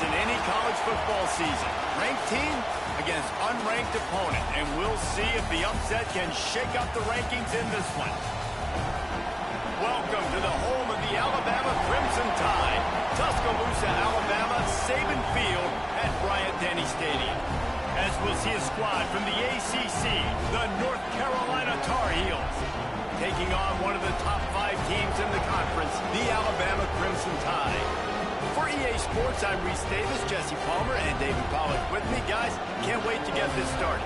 in any college football season. Ranked team against unranked opponent, and we'll see if the upset can shake up the rankings in this one. Welcome to the home of the Alabama Crimson Tide, Tuscaloosa, Alabama, Saban Field at Bryant-Denny Stadium. As we'll see a squad from the ACC, the North Carolina Tar Heels, taking on one of the top 5 teams in the conference, the Alabama Crimson Tide. For EA Sports, I'm Reese Davis, Jesse Palmer, and David Pollack with me. Guys, can't wait to get this started.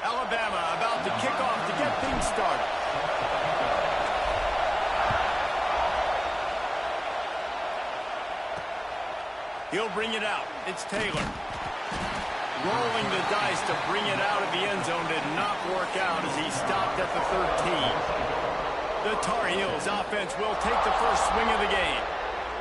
Alabama about to kick off to get things started. He'll bring it out. It's Taylor. Rolling the dice to bring it out of the end zone did not work out as he stopped at the 13. The Tar Heels offense will take the first swing of the game.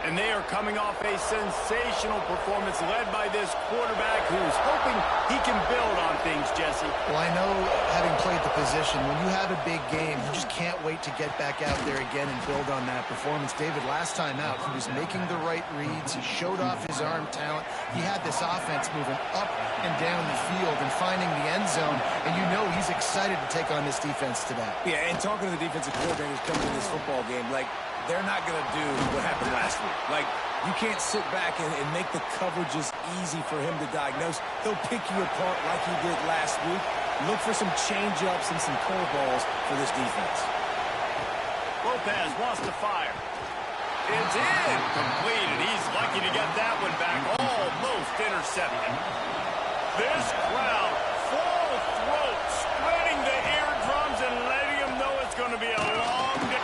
And they are coming off a sensational performance led by this quarterback who's hoping he can build on things, Jesse. Well, I know, having played the position, when you have a big game, you just can't wait to get back out there again and build on that performance. David, last time out, he was making the right reads. He showed off his arm talent. He had this offense moving up and down the field and finding the end zone. And you know he's excited to take on this defense today. Yeah, and talking to the defensive coordinators coming to this football game, like, they're not going to do what happened last week. Like, you can't sit back and make the coverages easy for him to diagnose. He'll pick you apart like he did last week. Look for some change-ups and some curveballs for this defense. Lopez wants to fire. It's incomplete, and he's lucky to get that one back. Almost intercepted. This crowd, full throat, spreading the eardrums and letting them know it's going to be a long day.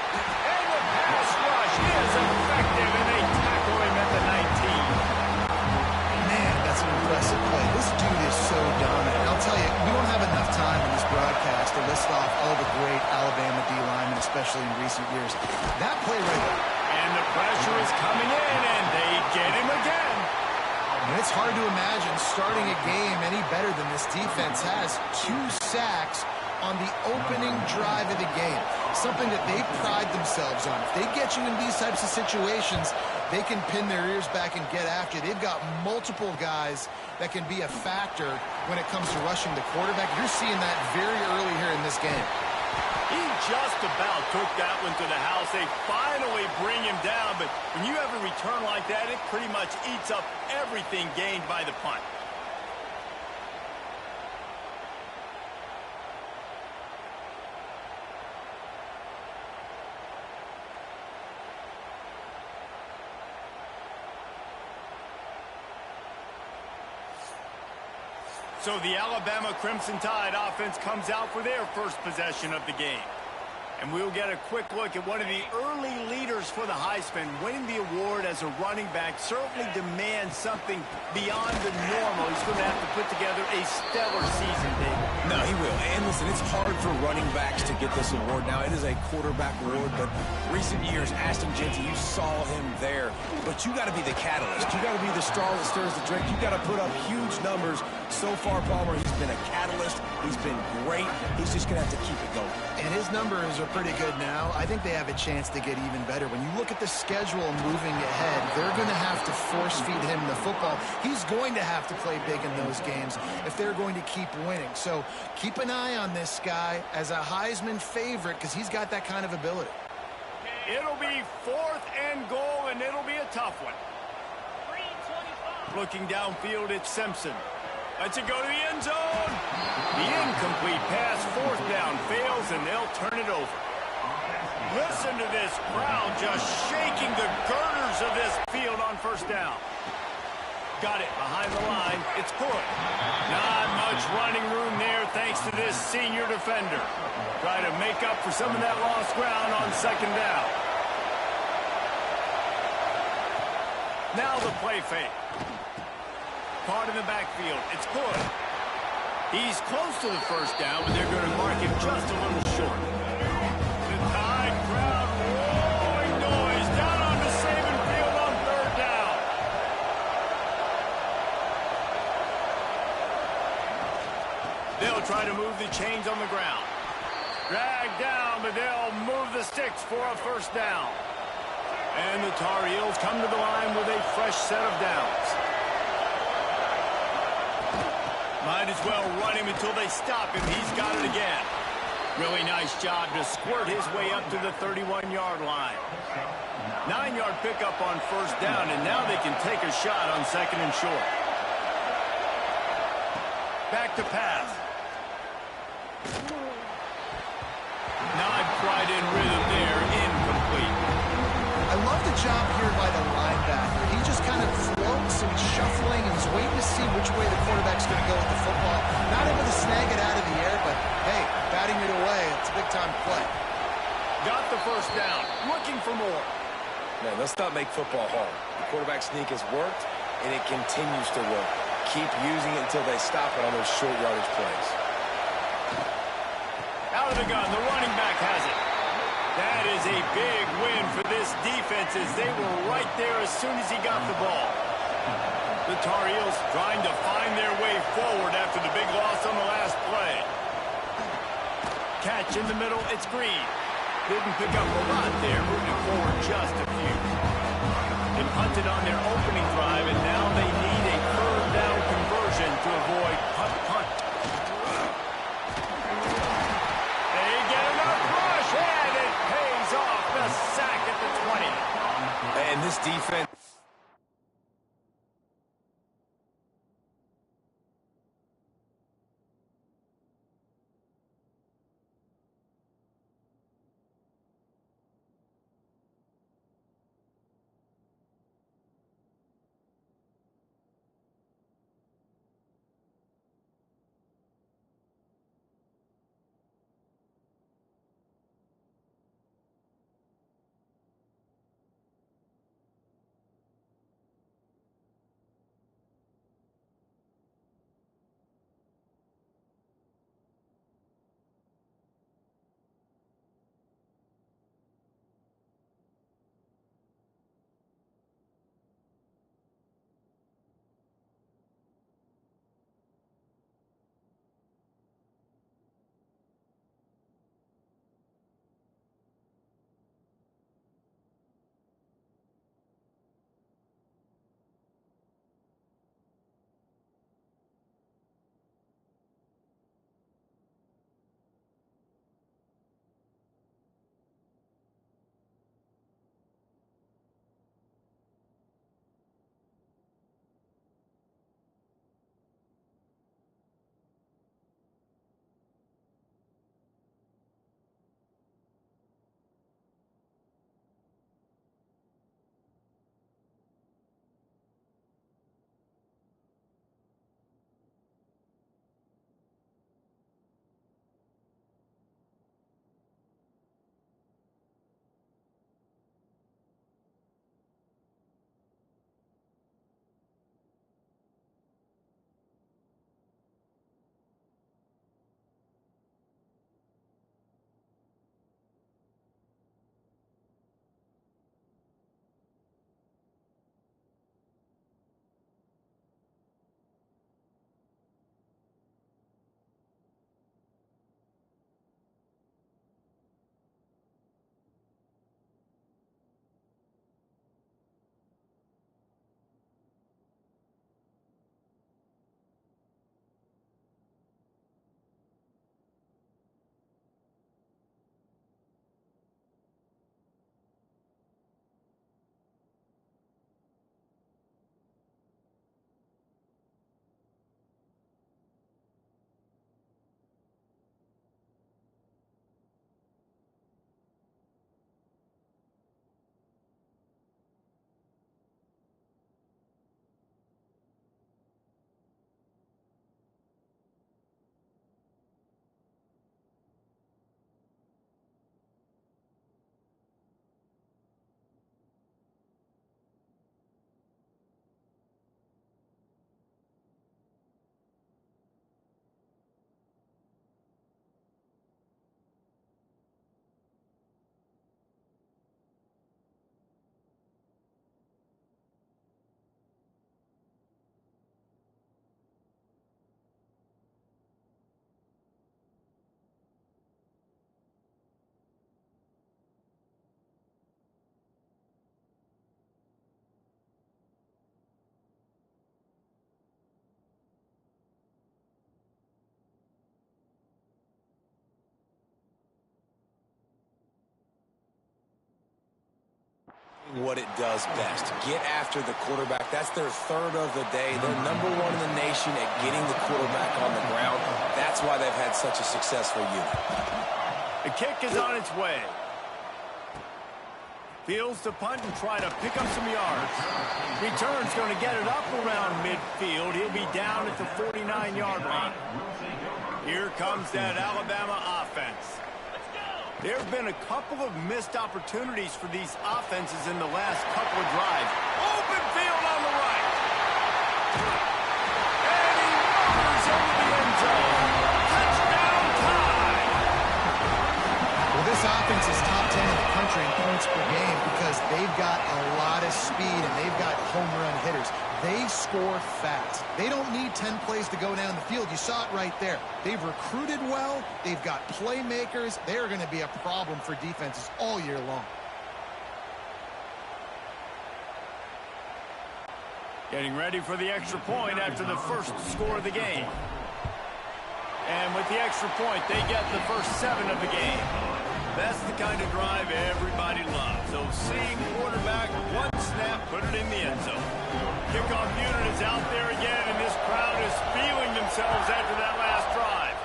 Is effective, and they tackle him at the 19. Man, that's an impressive play. This dude is so dominant. I'll tell you, we don't have enough time in this broadcast to list off all the great Alabama D-linemen, especially in recent years. That play right there. And the pressure is coming in, and they get him again. And it's hard to imagine starting a game any better than this defense has. 2 sacks on the opening drive of the game. Something that they pride themselves on. If they get you in these types of situations, they can pin their ears back and get after you. They've got multiple guys that can be a factor when it comes to rushing the quarterback. You're seeing that very early here in this game. He just about took that one to the house. They finally bring him down, but when you have a return like that, it pretty much eats up everything gained by the punt. So the Alabama Crimson Tide offense comes out for their first possession of the game. And we'll get a quick look at one of the early leaders for the Heisman. Winning the award as a running back certainly demands something beyond the normal. He's going to have to put together a stellar season, David. No, he will. And listen, it's hard for running backs to get this award. Now, it is a quarterback award, but recent years, Ashton Jeanty, you saw him there. But you got to be the catalyst. You got to be the straw that stirs the drink. You got to put up huge numbers. So far, Palmer, he's been a catalyst. He's been great. He's just going to have to keep it going. And his numbers are pretty good now. I think they have a chance to get even better. When you look at the schedule moving ahead, they're going to have to force feed him the football. He's going to have to play big in those games if they're going to keep winning. So keep an eye on this guy as a Heisman favorite because he's got that kind of ability. It'll be 4th and goal, and it'll be a tough one. Looking downfield, it's Simpson. Lets it go to the end zone. The incomplete pass, 4th down, fails, and they'll turn it over. Listen to this crowd just shaking the girders of this field on 1st down. Got it behind the line. It's good. Not much running room there thanks to this senior defender. Try to make up for some of that lost ground on 2nd down. Now the play fake. Caught in the backfield. It's good. He's close to the 1st down, but they're going to mark him just a little short. The Tide crowd rolling noise down onto Saban Field on 3rd down. They'll try to move the chains on the ground. Dragged down, but they'll move the sticks for a first down. And the Tar Heels come to the line with a fresh set of downs. Might as well run him until they stop him. He's got it again. Really nice job to squirt his way up to the 31-yard line. 9-yard pickup on first down, and now they can take a shot on second and short. Back to pass. Not quite in rhythm there. Incomplete. I love the job here by the linebacker. He just kind of floats and he's shuffling and he's waiting to see which way the quarterback's going to go with the football. Not able to snag it out of the air, but hey, batting it away, it's a big-time play. Got the first down. Looking for more. Man, let's not make football hard. The quarterback sneak has worked, and it continues to work. Keep using it until they stop it on those short yardage plays. Out of the gun, the running back has it. That is a big win for this defense as they were right there as soon as he got the ball. The Tar Heels trying to find their way forward after the big loss on the last play. Catch in the middle, it's Green. Didn't pick up a lot there, moving forward just a few. They punted on their opening drive, and now they need a third down conversion to avoid punt. They get enough rush, and it pays off. The sack at the 20. And this defense... what it does best. Get after the quarterback. That's their third of the day. They're number one in the nation at getting the quarterback on the ground. That's why they've had such a successful unit. The kick is on its way. Fields to punt and try to pick up some yards. Return's going to get it up around midfield. He'll be down at the 49-yard line. Here comes that Alabama offense. There have been a couple of missed opportunities for these offenses in the last couple of drives. Open field on the right. And he wanders into the end zone. Touchdown time. Well, this offense is top 10 in the country in points per game because they've got a lot of speed and they've got home run hitters. They score fast. They don't need 10 plays to go down the field. You saw it right there. They've recruited well. They've got playmakers. They're going to be a problem for defenses all year long. Getting ready for the extra point after the first score of the game. And with the extra point, they get the first 7 of the game. That's the kind of drive everybody loves. So seeing quarterback, one snap, put it in the end zone. Kickoff unit is out there again, and this crowd is feeling themselves after that last drive.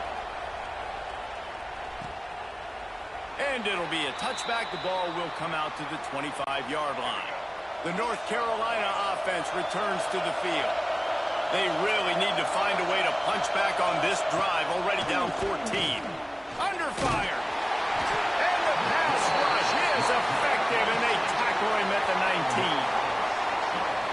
And it'll be a touchback. The ball will come out to the 25-yard line. The North Carolina offense returns to the field. They really need to find a way to punch back on this drive, already down 14. Under fire. And the pass rush is effective, and they tackle him at the 19.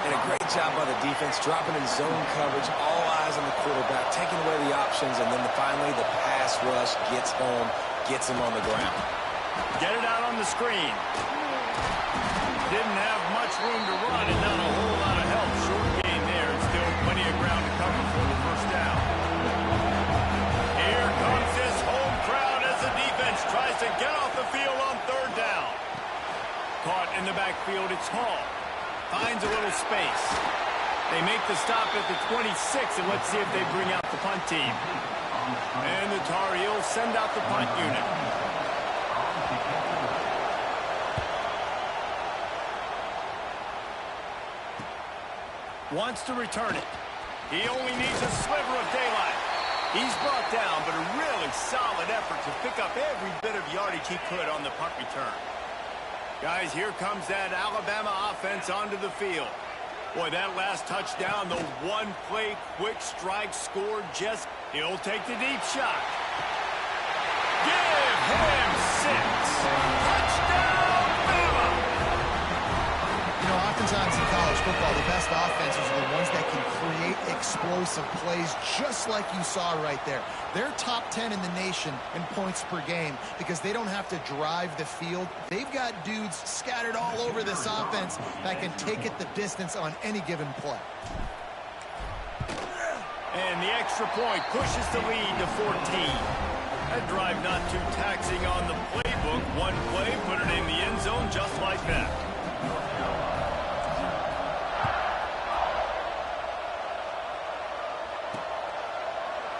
And a great job by the defense, dropping in zone coverage, all eyes on the quarterback, taking away the options, and then finally the pass rush gets home, gets him on the ground. Get it out on the screen. Didn't have much room to run and not a whole lot of help. Short gain there, and still plenty of ground to cover for the first down. Here comes this home crowd as the defense tries to get off the field on third down. Caught in the backfield, it's Hall. Finds a little space. They make the stop at the 26, and let's see if they bring out the punt team. And the Tar Heels send out the punt unit. Wants to return it. He only needs a sliver of daylight. He's brought down, but a really solid effort to pick up every bit of yardage he could on the punt return. Guys, here comes that Alabama offense onto the field. Boy, that last touchdown, the one-play quick strike score, just he'll take the deep shot. Give him 6. Touchdown, Bama! You know, oftentimes in college football, the best offenses are the ones that can create explosive plays just like you saw right there. They're top 10 in the nation in points per game because they don't have to drive the field. They've got dudes scattered all over this offense that can take it the distance on any given play. And the extra point pushes the lead to 14. That drive not too taxing on the playbook. One play, put it in the end zone just like that.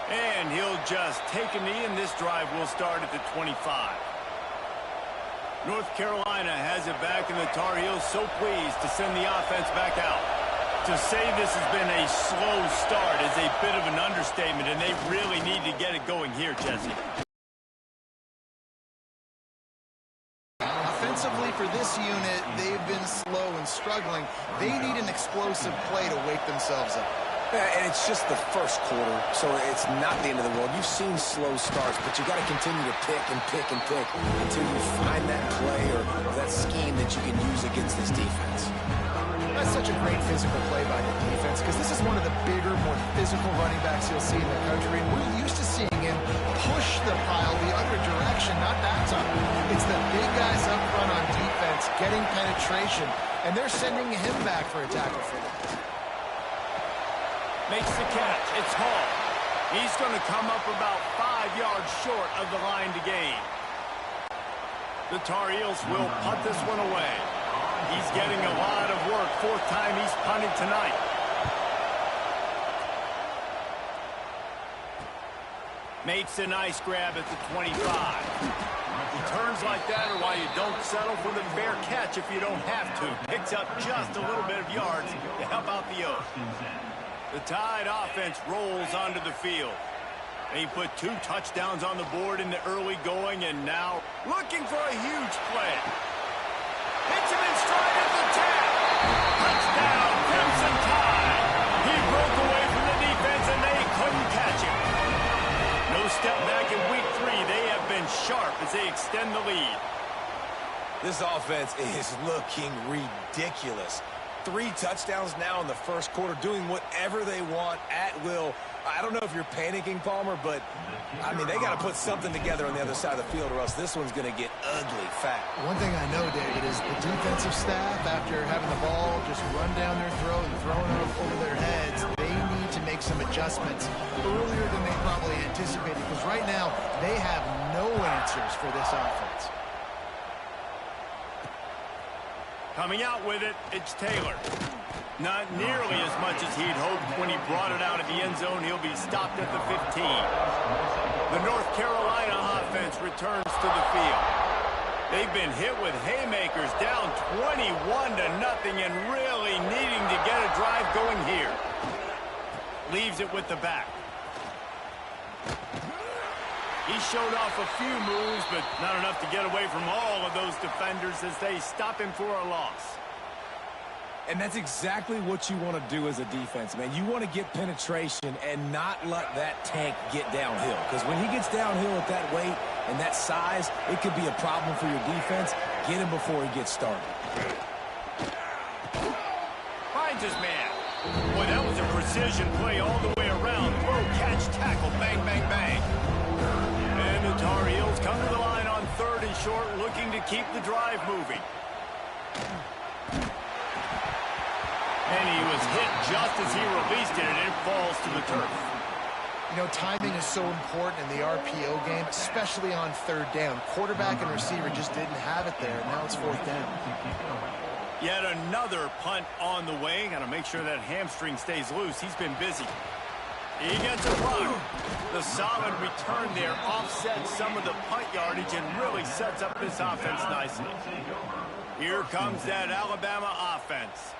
And he'll just take a knee, and this drive will start at the 25. North Carolina has it back, and the Tar Heels so pleased to send the offense back out. To say this has been a slow start is a bit of an understatement, and they really need to get it going here, Jesse. Offensively for this unit, they've been slow and struggling. They need an explosive play to wake themselves up. Yeah, and it's just the first quarter, so it's not the end of the world. You've seen slow starts, but you got to continue to pick and pick and pick until you find that play or that scheme that you can use against this defense. That's such a great physical play by the defense because this is one of the bigger, more physical running backs you'll see in the country, and we're used to seeing him push the pile the other direction, not that time. It's the big guys up front on defense getting penetration, and they're sending him back for a tackle for them. Makes the catch. It's Hall. He's going to come up about 5 yards short of the line to gain. The Tar Heels will punt this one away. He's getting a lot of work. 4th time he's punted tonight. Makes a nice grab at the 25. Returns like that are why you don't settle for the fair catch if you don't have to. Picks up just a little bit of yards to help out the O's. The Tide offense rolls onto the field. They put 2 touchdowns on the board in the early going, and now looking for a huge play. Hits him in stride at the 10. Touchdown, Crimson Tide. He broke away from the defense, and they couldn't catch him. No step back in week 3. They have been sharp as they extend the lead. This offense is looking ridiculous. 3 touchdowns now in the first quarter, doing whatever they want at will. I don't know if you're panicking, Palmer, but, I mean, they got to put something together on the other side of the field or else this one's going to get ugly fat. One thing I know, David, is the defensive staff, after having the ball just run down their throat and thrown it over their heads, they need to make some adjustments earlier than they probably anticipated, because right now they have no answers for this offense. Coming out with it, it's Taylor. Not nearly as much as he'd hoped when he brought it out of the end zone. He'll be stopped at the 15. The North Carolina offense returns to the field. They've been hit with haymakers, down 21-0 and really needing to get a drive going here. Leaves it with the back. He showed off a few moves, but not enough to get away from all of those defenders as they stop him for a loss. And that's exactly what you want to do as a defense, man. You want to get penetration and not let that tank get downhill. Because when he gets downhill at that weight and that size, it could be a problem for your defense. Get him before he gets started. Finds his man. Boy, that was a precision play all the way around. Throw, catch, tackle, bang, bang, bang. And the Tar Heels come to the line on 3rd and short, looking to keep the drive moving. And he was hit just as he released it, and it falls to the turf. You know, timing is so important in the RPO game, especially on 3rd down. Quarterback and receiver just didn't have it there. Now it's 4th down. Yet another punt on the way. Got to make sure that hamstring stays loose. He's been busy. He gets a block. The solid return there offsets some of the punt yardage and really sets up this offense nicely. Here comes that Alabama offense.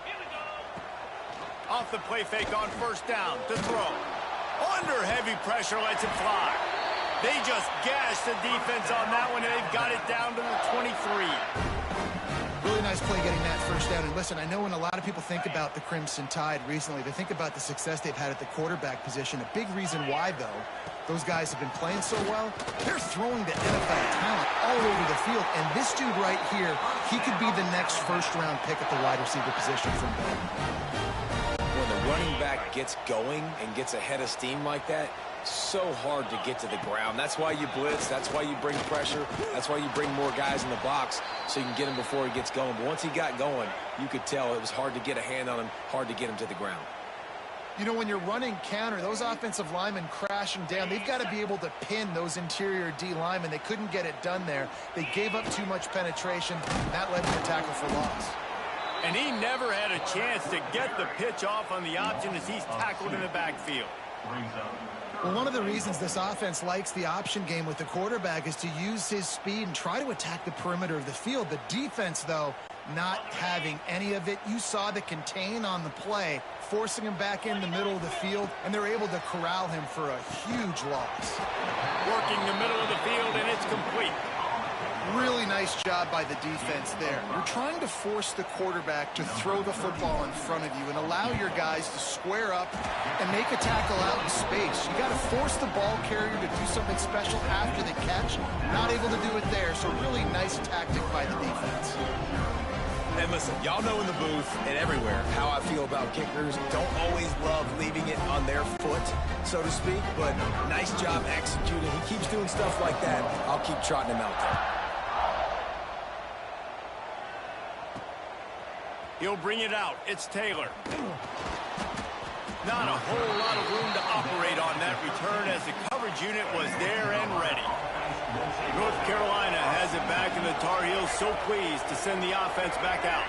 Off the play fake on 1st down to throw. Under heavy pressure, lets it fly. They just gashed the defense on that one, and they've got it down to the 23. Really nice play getting that 1st down. And listen, I know when a lot of people think about the Crimson Tide recently, they think about the success they've had at the quarterback position. A big reason why, though, those guys have been playing so well, they're throwing the NFL talent all over the field. And this dude right here, he could be the next 1st-round pick at the wide receiver position from them. When the running back gets going and gets ahead of steam like that, so hard to get to the ground. That's why you blitz. That's why you bring pressure. That's why you bring more guys in the box so you can get him before he gets going. But once he got going, you could tell it was hard to get a hand on him, hard to get him to the ground. You know, when you're running counter, those offensive linemen crashing down, they've got to be able to pin those interior D linemen. They couldn't get it done there. They gave up too much penetration. That led to a tackle for loss. And he never had a chance to get the pitch off on the option as he's tackled in the backfield. Well, one of the reasons this offense likes the option game with the quarterback is to use his speed and try to attack the perimeter of the field. The defense, though, not having any of it. You saw the contain on the play, forcing him back in the middle of the field, and they're able to corral him for a huge loss. Working the middle of the field, and it's complete. Really nice job by the defense there. You're trying to force the quarterback to throw the football in front of you and allow your guys to square up and make a tackle out in space. You got to force the ball carrier to do something special after the catch. Not able to do it there, so really nice tactic by the defense. And listen, y'all know in the booth and everywhere how I feel about kickers. Don't always love leaving it on their foot, so to speak, but nice job executing. He keeps doing stuff like that. I'll keep trotting him out there. He'll bring it out. It's Taylor. Not a whole lot of room to operate on that return as the coverage unit was there and ready. North Carolina has it back, and the Tar Heels so pleased to send the offense back out.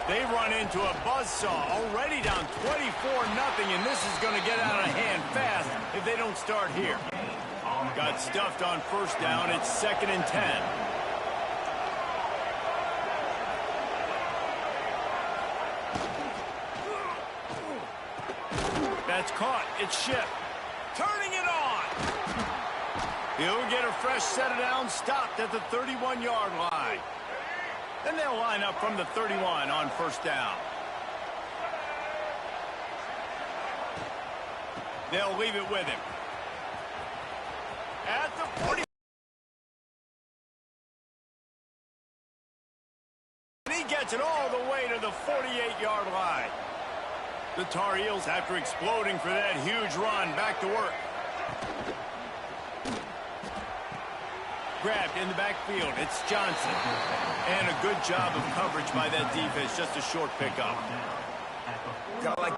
They run into a buzzsaw, already down 24-0, and this is going to get out of hand fast if they don't start here. Got stuffed on first down. It's 2nd and 10. That's caught. It's shipped. Turning it on. He'll get a fresh set of downs, stopped at the 31-yard line. Then they'll line up from the 31 on first down. They'll leave it with him. At the 40. And he gets it all the way to the 48-yard line. The Tar Heels, after exploding for that huge run, back to work. Grabbed in the backfield. It's Johnson. And a good job of coverage by that defense. Just a short pickup. Got like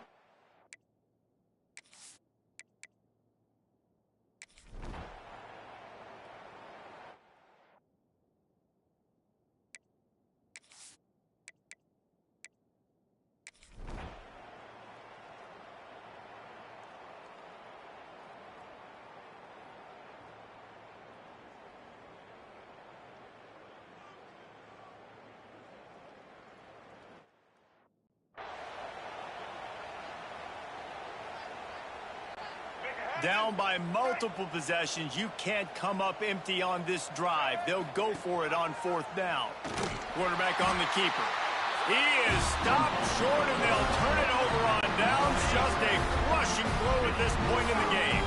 Down by multiple possessions. You can't come up empty on this drive. They'll go for it on fourth down. Quarterback on the keeper. He is stopped short, and they'll turn it over on downs. Just a crushing blow at this point in the game.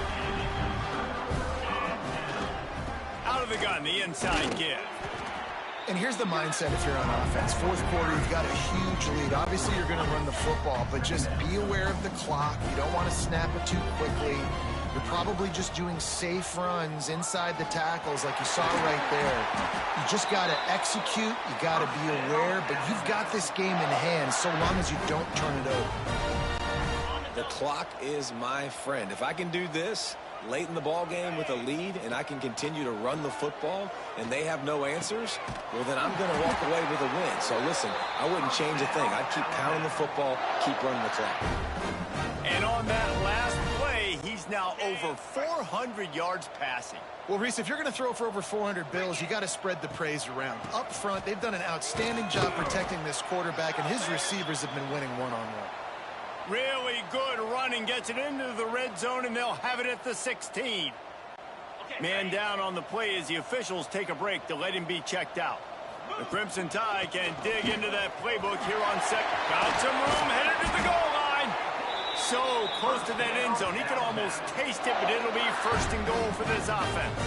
Out of the gun, the inside give. And here's the mindset if you're on offense. Fourth quarter, you've got a huge lead. Obviously, you're going to run the football, but just be aware of the clock. You don't want to snap it too quickly. You're probably just doing safe runs inside the tackles like you saw right there. You just got to execute. You got to be aware, but you've got this game in hand so long as you don't turn it over. the clock is my friend. If I can do this late in the ball game with a lead and I can continue to run the football and they have no answers, well, then I'm going to walk away with a win. So listen, I wouldn't change a thing. I'd keep pounding the football, keep running the clock. And on that last play, he's now over 400 yards passing. Well, Reese, if you're going to throw for over 400 bills, you got to spread the praise around. Up front, they've done an outstanding job protecting this quarterback, and his receivers have been winning one-on-one. Really good running, gets it into the red zone, and they'll have it at the 16. Man down on the play as the officials take a break to let him be checked out. The Crimson Tide can dig into that playbook here on second. Got some room, headed to the goal line. So close to that end zone. He could almost taste it, but it'll be first and goal for this offense.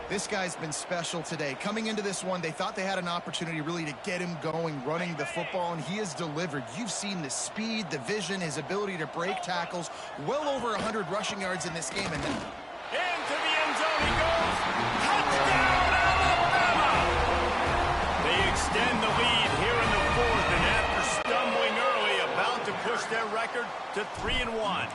This guy's been special today. Coming into this one, they thought they had an opportunity really to get him going, running the football, and he has delivered. You've seen the speed, the vision, his ability to break tackles. Well over 100 rushing yards in this game. And into the end zone he goes. Touchdown, Alabama! They extend the lead here in the fourth, and after stumbling early, about to push their record to 3-1.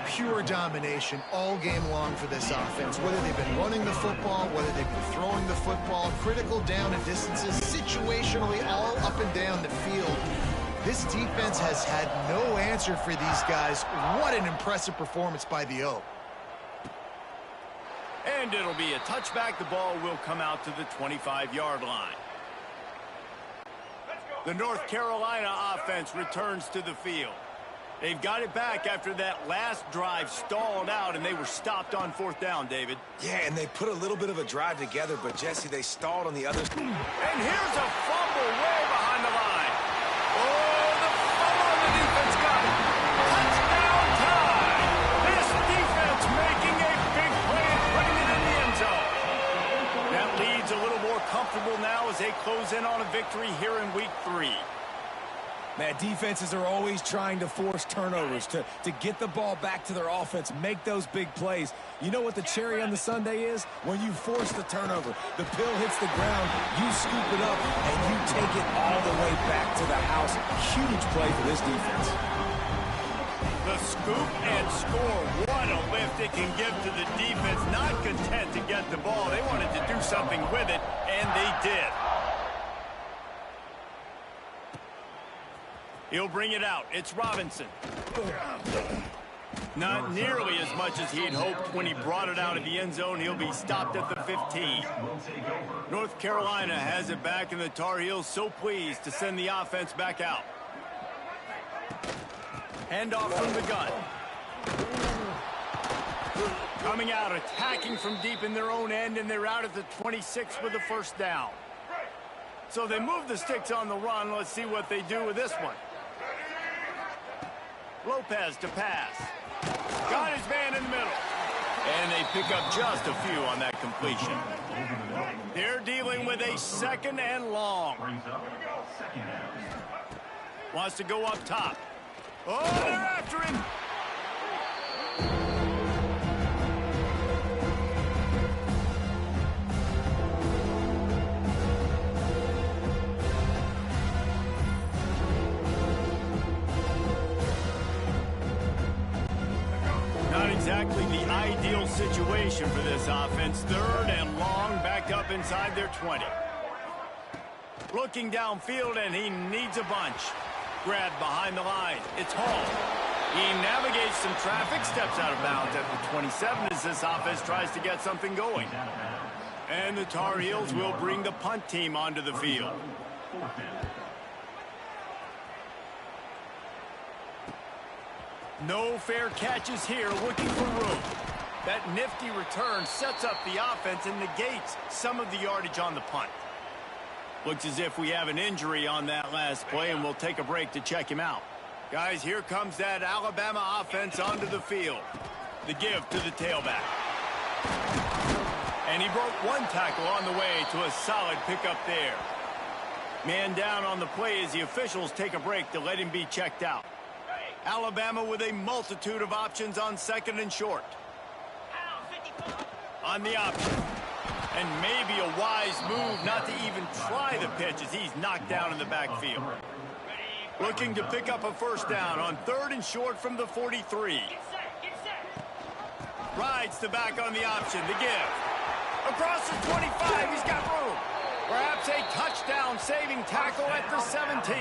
Pure domination all game long for this offense. Whether they've been running the football, whether they've been throwing the football, critical down and distances, situationally all up and down the field. This defense has had no answer for these guys. What an impressive performance by the O. And it'll be a touchback. The ball will come out to the 25-yard line. The North Carolina offense returns to the field. They've got it back after that last drive stalled out, and they were stopped on fourth down, David. Yeah, and they put a little bit of a drive together, but, Jesse, they stalled on the other. And here's a fumble way behind the line. Oh, the fumble on the defense got it. Touchdown time. This defense making a big play and putting it in the end zone. That lead's a little more comfortable now as they close in on a victory here in week 3. Man, defenses are always trying to force turnovers, to get the ball back to their offense, make those big plays. You know what the cherry on the sundae is? When you force the turnover, the pill hits the ground, you scoop it up, and you take it all the way back to the house. Huge play for this defense. The scoop and score. What a lift it can give to the defense. Not content to get the ball. They wanted to do something with it, and they did. He'll bring it out. It's Robinson. Not nearly as much as he'd hoped when he brought it out of the end zone. He'll be stopped at the 15. North Carolina has it back, and the Tar Heels so pleased to send the offense back out. Handoff from the gun. Coming out, attacking from deep in their own end, and they're out at the 26 with the first down. So they move the sticks on the run. Let's see what they do with this one. Lopez to pass. Got his man in the middle. And they pick up just a few on that completion. They're dealing with a 2nd and long. Wants to go up top. Oh, they're after him. Not exactly the ideal situation for this offense. 3rd and long, back up inside their 20. Looking downfield, and he needs a bunch. Grabbed behind the line. It's Hall. He navigates some traffic, steps out of bounds at the 27 as this offense tries to get something going. And the Tar Heels will bring the punt team onto the field. No fair catches here, looking for room. That nifty return sets up the offense and negates some of the yardage on the punt. Looks as if we have an injury on that last play, and we'll take a break to check him out. Guys, here comes that Alabama offense onto the field. The give to the tailback. And he broke one tackle on the way to a solid pickup there. Man down on the play as the officials take a break to let him be checked out. Alabama with a multitude of options on 2nd and short. On the option. And maybe a wise move not to even try the pitch as he's knocked down in the backfield. Looking to pick up a first down on 3rd and short from the 43. Rides the back on the option. The give. Across the 25. He's got room. Perhaps a touchdown-saving tackle at the 17.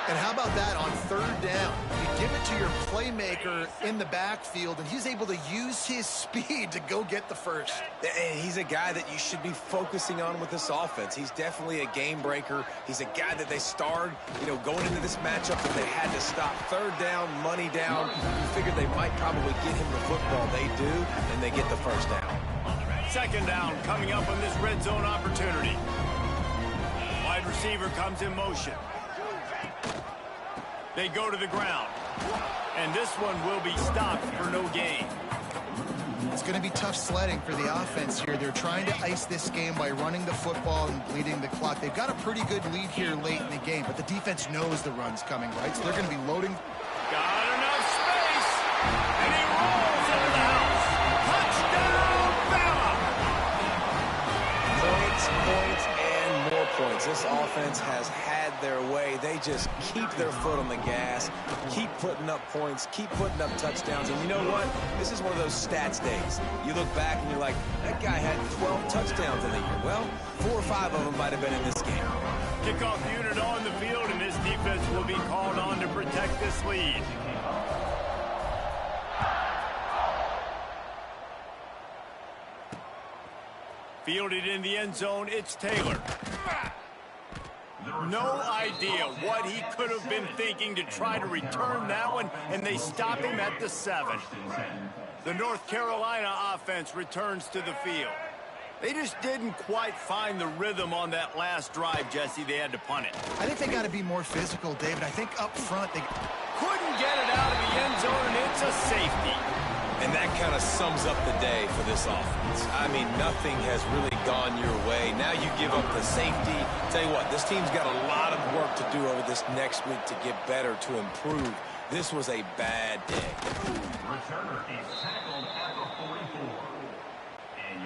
And how about that on 3rd down? You give it to your playmaker in the backfield, and he's able to use his speed to go get the first. And he's a guy that you should be focusing on with this offense. He's definitely a game breaker. He's a guy that they starred, going into this matchup that they had to stop. 3rd down, money down. You figured they might probably get him the football. They do, and they get the first down. 2nd down coming up on this red zone opportunity. Wide receiver comes in motion. They go to the ground. And this one will be stopped for no gain. It's going to be tough sledding for the offense here. They're trying to ice this game by running the football and bleeding the clock. They've got a pretty good lead here late in the game, but the defense knows the run's coming, right? So they're going to be loading. Got enough space. And he rolls into the house. Touchdown, Bama! Points, and more points. This offense has had their way. They just keep their foot on the gas, keep putting up points, keep putting up touchdowns. And you know what? This is one of those stats days. You look back and you're like, that guy had 12 touchdowns in the year. Well, 4 or 5 of them might have been in this game. Kickoff unit on the field, and this defense will be called on to protect this lead. Fielded in the end zone, it's Taylor. No idea what he could have been thinking to try to return that one, and they stop him at the 7. The North Carolina offense returns to the field. They just didn't quite find the rhythm on that last drive, Jesse. They had to punt it. I think they got to be more physical, David. I think up front they couldn't get it out of the end zone, and it's a safety. And that kind of sums up the day for this offense. I mean, nothing has really gone your way. Now you give up the safety. Tell you what, this team's got a lot of work to do over this next week to get better, to improve. This was a bad day. Returner is tackled at the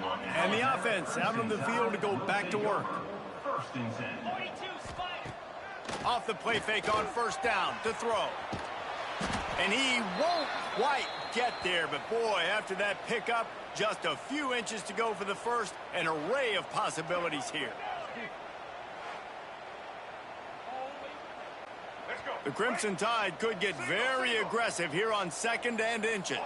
44. And the offense out on the field to go back to work. First and 10. Off the play fake on first down to throw. And he won't quite get there, but boy, after that pickup, just a few inches to go for the first. An array of possibilities here. The Crimson Tide could get very aggressive here on 2nd and inches.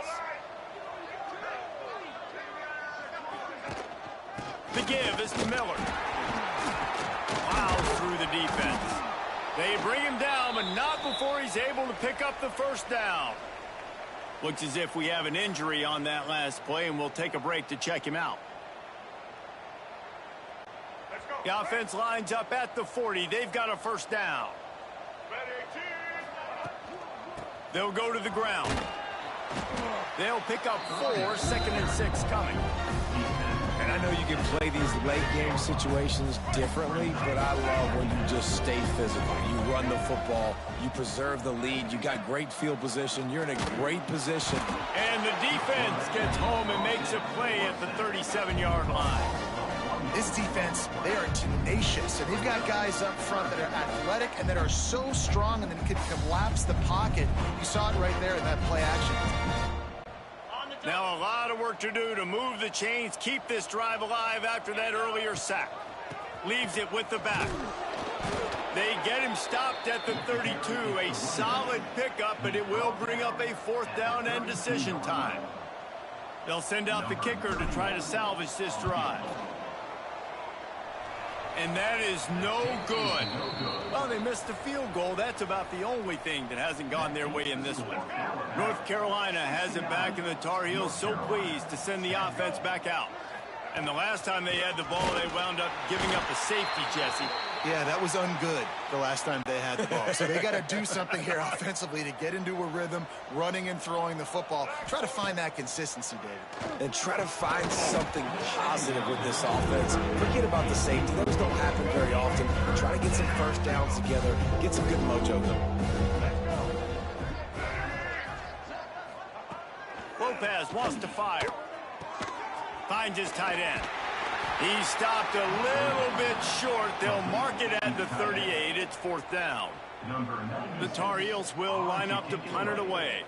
The give is to Miller. Plows through the defense. They bring him down, but not before he's able to pick up the first down. Looks as if we have an injury on that last play, and we'll take a break to check him out. The offense lines up at the 40. They've got a first down. They'll go to the ground. They'll pick up 4, 2nd and 6 coming. And I know you can play these late game situations differently, but I love when you just stay physical. You run the football, you preserve the lead, you got great field position, you're in a great position. And the defense gets home and makes a play at the 37-yard line. This defense, they are tenacious, and they've got guys up front that are athletic and that are so strong and then can collapse the pocket. You saw it right there in that play action. Now a lot of work to do to move the chains, keep this drive alive after that earlier sack. Leaves it with the back. They get him stopped at the 32. A solid pickup, but it will bring up a 4th down and decision time. They'll send out the kicker to try to salvage this drive. And that is no good. Well, they missed the field goal. That's about the only thing that hasn't gone their way in this one. North Carolina has it back, and the Tar Heels so pleased to send the offense back out. And the last time they had the ball, they wound up giving up a safety, Jesse. Yeah, that was ungood the last time they had the ball. So they got to do something here offensively to get into a rhythm, running and throwing the football. Try to find that consistency, David. And try to find something positive with this offense. Forget about the safety. Those don't happen very often. Try to get some first downs together, get some good mojo going. Lopez wants to fire. Finds his tight end. He's stopped a little bit short. They'll mark it at the 38. It's 4th down. The Tar Heels will line up to punt it away.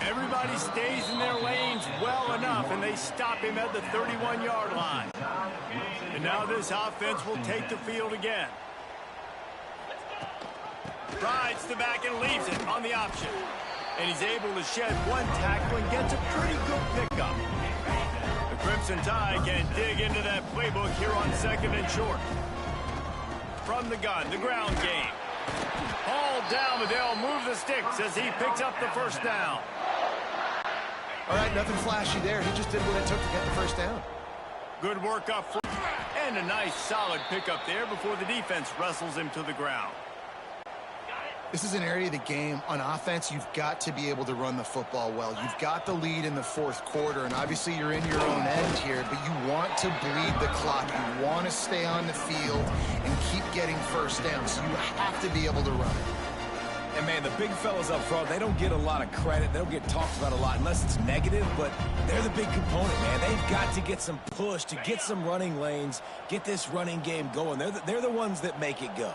Everybody stays in their lanes well enough, and they stop him at the 31-yard line. And now this offense will take the field again. Rides the back and leaves it on the option. And he's able to shed 1 tackle and gets a pretty good pickup. The Crimson Tide can dig into that playbook here on 2nd and short. From the gun, the ground game. Hauled down, but they'll move the sticks as he picks up the first down. All right, nothing flashy there. He just did what it took to get the first down. Good work up front. And a nice solid pickup there before the defense wrestles him to the ground. This is an area of the game on offense you've got to be able to run the football well. You've got the lead in the 4th quarter, and obviously you're in your own end here, but you want to bleed the clock. You want to stay on the field and keep getting first downs. You have to be able to run it. And, man, the big fellas up front, they don't get a lot of credit. They don't get talked about a lot unless it's negative, but they're the big component, man. They've got to get some push, to get some running lanes, get this running game going. They're the ones that make it go.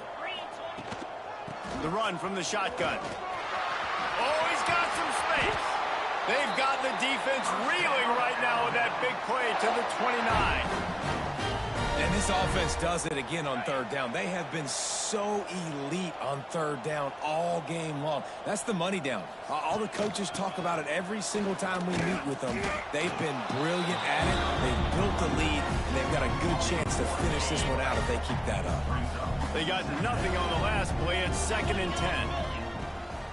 The run from the shotgun. Oh, he's got some space. They've got the defense reeling right now with that big play to the 29. And this offense does it again on 3rd down. They have been so elite on 3rd down all game long. That's the money down. All the coaches talk about it every single time we meet with them. They've been brilliant at it. They've built the lead, and they've got a good chance to finish this one out if they keep that up. They got nothing on the last play. It's 2nd and 10.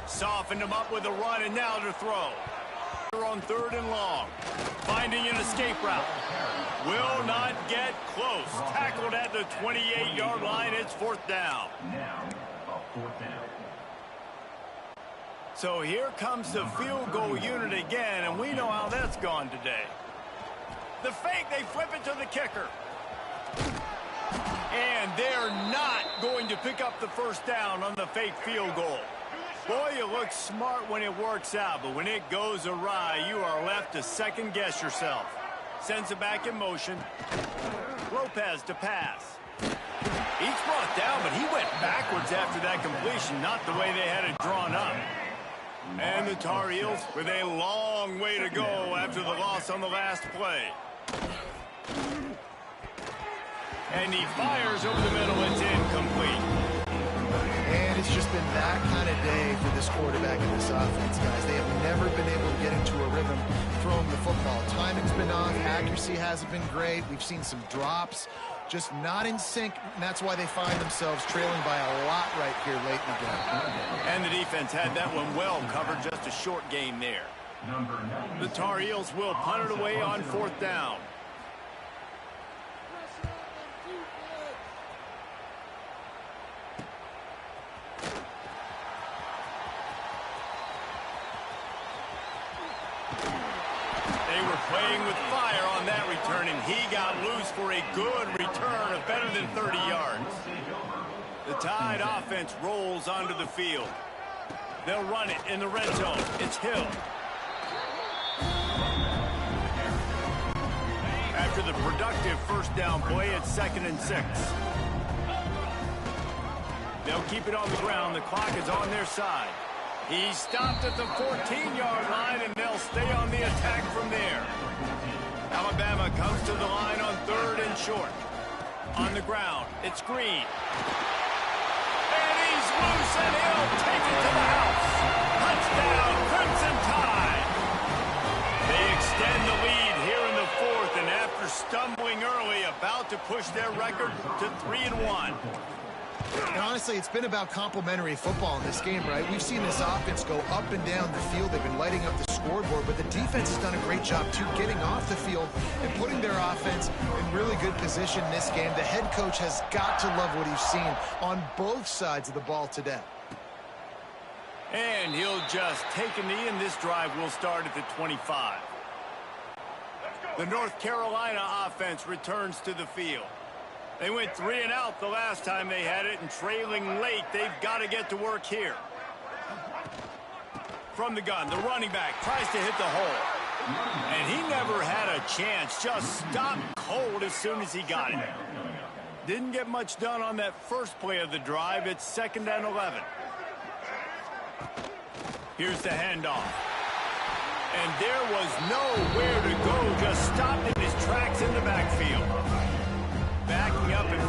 Softened him up with a run, and now to throw. On 3rd and long. Finding an escape route. Will not get close. Tackled at the 28-yard line. It's 4th down. So here comes the field goal unit again, and we know how that's gone today. The fake, they flip it to the kicker. And they're not going to pick up the first down on the fake field goal. Boy, you look smart when it works out, but when it goes awry, you are left to second-guess yourself. Sends it back in motion. Lopez to pass. He's brought down, but he went backwards after that completion, not the way they had it drawn up. And the Tar Heels with a long way to go after the loss on the last play. And he fires over the middle. It's incomplete. And it's just been that kind of day for this quarterback and this offense, guys. They have never been able to get into a rhythm throwing the football. Timing's been off. Accuracy hasn't been great. We've seen some drops. Just not in sync, and that's why they find themselves trailing by a lot right here late in the game. And the defense had that one well covered, just a short gain there. The Tar Heels will punt it away on 4th down. They were playing with fire on that return, and he got loose for a good return of better than 30 yards. The Tide offense rolls onto the field. They'll run it in the red zone. It's Hill. After the productive first down play, it's 2nd and 6. They'll keep it on the ground. The clock is on their side. He stopped at the 14-yard line, and they'll stay on the attack from there. Alabama comes to the line on 3rd and short. On the ground, it's Green. And he's loose, and he'll take it to the house. Touchdown, Crimson Tide. They extend the lead here in the 4th, and after stumbling early, about to push their record to 3-1. And honestly, it's been about complementary football in this game, right? We've seen this offense go up and down the field. They've been lighting up the scoreboard, but the defense has done a great job, too, getting off the field and putting their offense in really good position in this game. The head coach has got to love what he's seen on both sides of the ball today. And he'll just take a knee, and this drive will start at the 25. The North Carolina offense returns to the field. They went 3 and out the last time they had it, and trailing late, they've got to get to work here. From the gun, the running back tries to hit the hole. And he never had a chance, just stopped cold as soon as he got it. Didn't get much done on that first play of the drive. It's 2nd and 11. Here's the handoff. And there was nowhere to go, just stopped in his tracks in the backfield.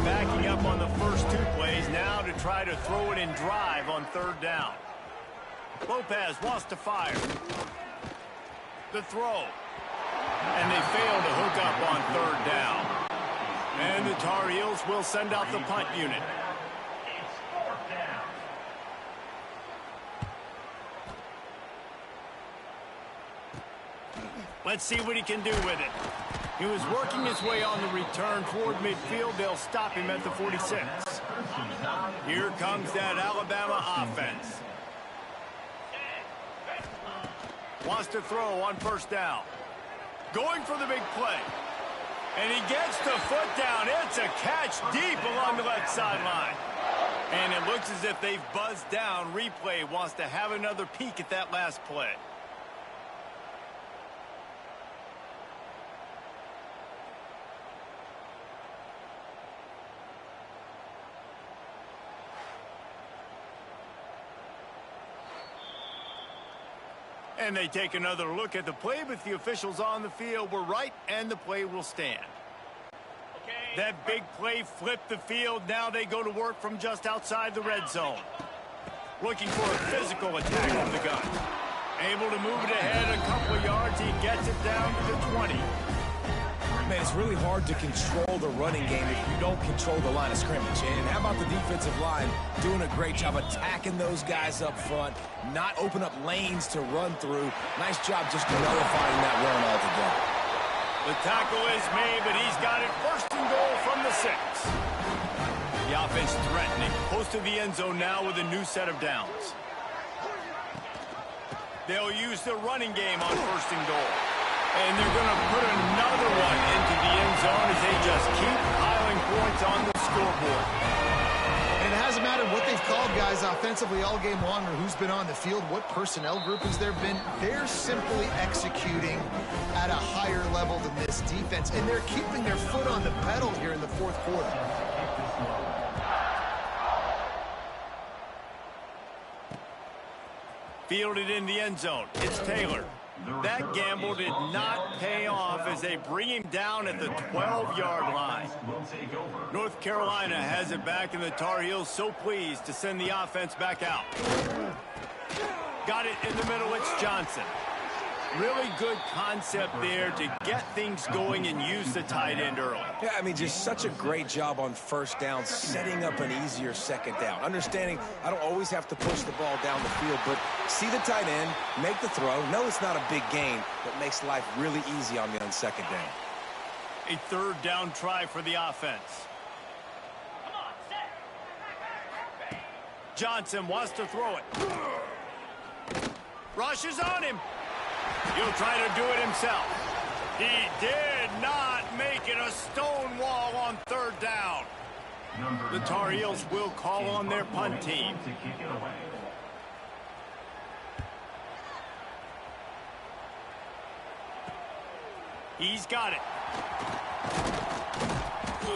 Backing up on the first 2 plays now to try to throw it in drive on 3rd down. Lopez wants to fire. The throw. And they fail to hook up on 3rd down. And the Tar Heels will send out the punt unit. Let's see what he can do with it. He was working his way on the return toward midfield. They'll stop him at the 46. Here comes that Alabama offense. Wants to throw on 1st down. Going for the big play. And he gets the foot down. It's a catch deep along the left sideline. And it looks as if they've buzzed down. Replay wants to have another peek at that last play. And they take another look at the play, but the officials on the field were right, and the play will stand. Okay. That big play flipped the field. Now they go to work from just outside the red zone. Looking for a physical attack from the gun. Able to move it ahead a couple of yards. He gets it down to the 20. Man, it's really hard to control the running game if you don't control the line of scrimmage. And how about the defensive line doing a great job attacking those guys up front, not open up lanes to run through. Nice job just nullifying that run altogether. The tackle is made, but he's got it 1st and goal from the 6. The offense threatening, close to the end zone now with a new set of downs. They'll use the running game on 1st and goal. And they're going to put another one into the end zone as they just keep piling points on the scoreboard. And it hasn't mattered what they've called, guys, offensively all game long, or who's been on the field, what personnel groupings there have been. They're simply executing at a higher level than this defense, and they're keeping their foot on the pedal here in the 4th quarter. Fielded in the end zone. It's Taylor. That gamble did not pay off as they bring him down at the 12-yard line. North Carolina has it back, and the Tar Heels so pleased to send the offense back out. Got it in the middle. It's Johnson. Really good concept there to get things going and use the tight end early. Yeah, I mean, just such a great job on first down, setting up an easier second down. Understanding I don't always have to push the ball down the field, but see the tight end, make the throw. No, it's not a big gain, but makes life really easy on me on second down. A third down try for the offense. Johnson wants to throw it. Rush is on him. He'll try to do it himself. He did not make it a stone wall on third down. The Tar Heels will call on their punt team. He's got it.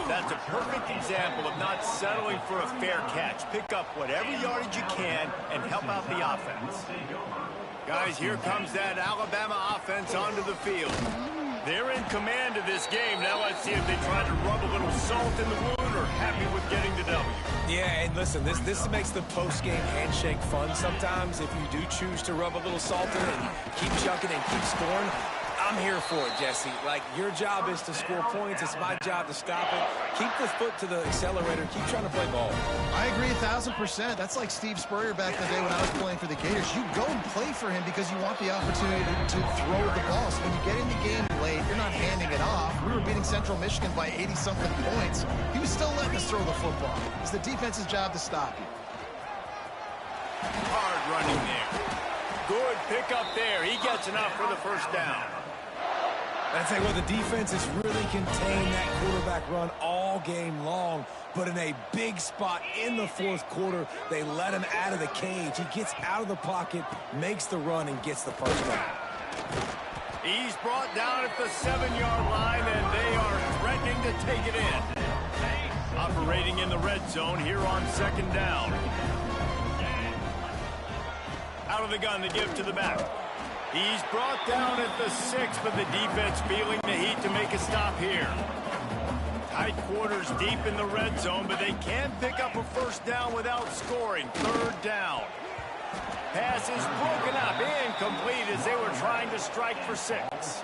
That's a perfect example of not settling for a fair catch. Pick up whatever yardage you can and help out the offense. Guys, here comes that Alabama offense onto the field. They're in command of this game. Now let's see if they try to rub a little salt in the wound or happy with getting the W. Yeah, and listen, this makes the post-game handshake fun sometimes. If you do choose to rub a little salt in it and keep chucking and keep scoring, I'm here for it, Jesse. Like, your job is to score points. It's my job to stop it. Keep the foot to the accelerator. Keep trying to play ball. I agree 1,000%. That's like Steve Spurrier back in the day when I was playing for the Gators. You go and play for him because you want the opportunity to throw the ball. So when you get in the game late, you're not handing it off. We were beating Central Michigan by 80-something points. He was still letting us throw the football. It's the defense's job to stop you. Hard running there. Good pickup there. He gets enough for the first down. I tell you what, the defense has really contained that quarterback run all game long. But in a big spot in the fourth quarter, they let him out of the cage. He gets out of the pocket, makes the run, and gets the first down. He's brought down at the 7-yard line, and they are threatening to take it in. Operating in the red zone here on second down. Out of the gun, the give to the back. He's brought down at the 6, but the defense feeling the heat to make a stop here. Tight quarters deep in the red zone, but they can't pick up a first down without scoring. Third down. Pass is broken up, incomplete as they were trying to strike for 6.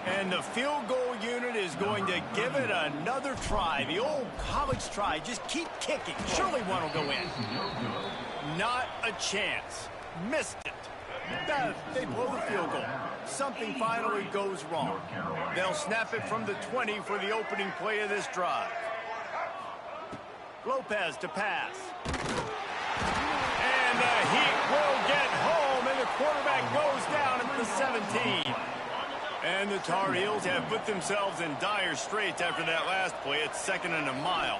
And the field goal unit is going to give it another try. The old college try. Just keep kicking. Surely one will go in. Not a chance. Missed it. They blow the field goal. Something finally goes wrong. They'll snap it from the 20 for the opening play of this drive. Lopez to pass. And the Heat will get home, and the quarterback goes down at the 17. And the Tar Heels have put themselves in dire straits after that last play. It's 2nd and a mile.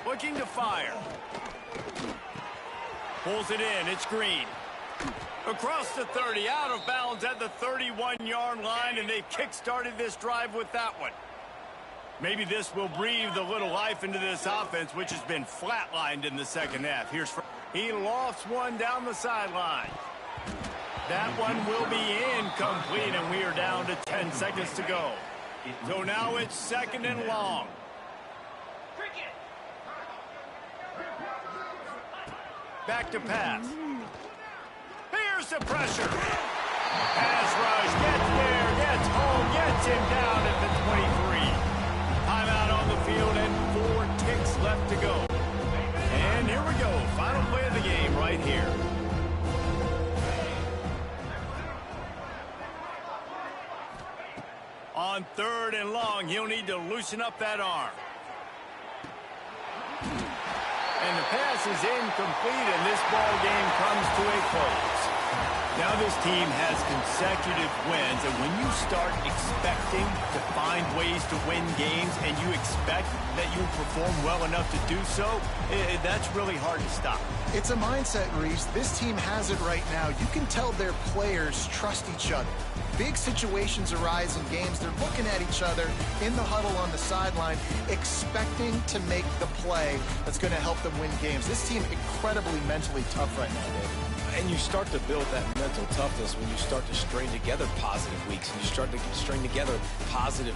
Looking to fire. Pulls it in. It's Green. Across the 30, out of bounds at the 31-yard line, and they've kick-started this drive with that one. Maybe this will breathe a little life into this offense, which has been flatlined in the second half. He lofts one down the sideline. That one will be incomplete, and we are down to 10 seconds to go. So now it's 2nd and long. Back to pass. Here's the pressure. Pass rush, gets there, gets home, gets him down at the 23. Timeout on the field and 4 ticks left to go. And here we go, final play of the game right here. On 3rd and long, he'll need to loosen up that arm. And the pass is incomplete, and this ball game comes to a close. Now this team has consecutive wins, and when you start expecting to find ways to win games and you expect that you'll perform well enough to do so, that's really hard to stop. It's a mindset, Reese. This team has it right now. You can tell their players trust each other. big situations arise in games, they're looking at each other in the huddle on the sideline, expecting to make the play that's going to help them win games. This team incredibly mentally tough right now, David. And you start to build that mental toughness when you start to string together positive weeks and you start to string together positive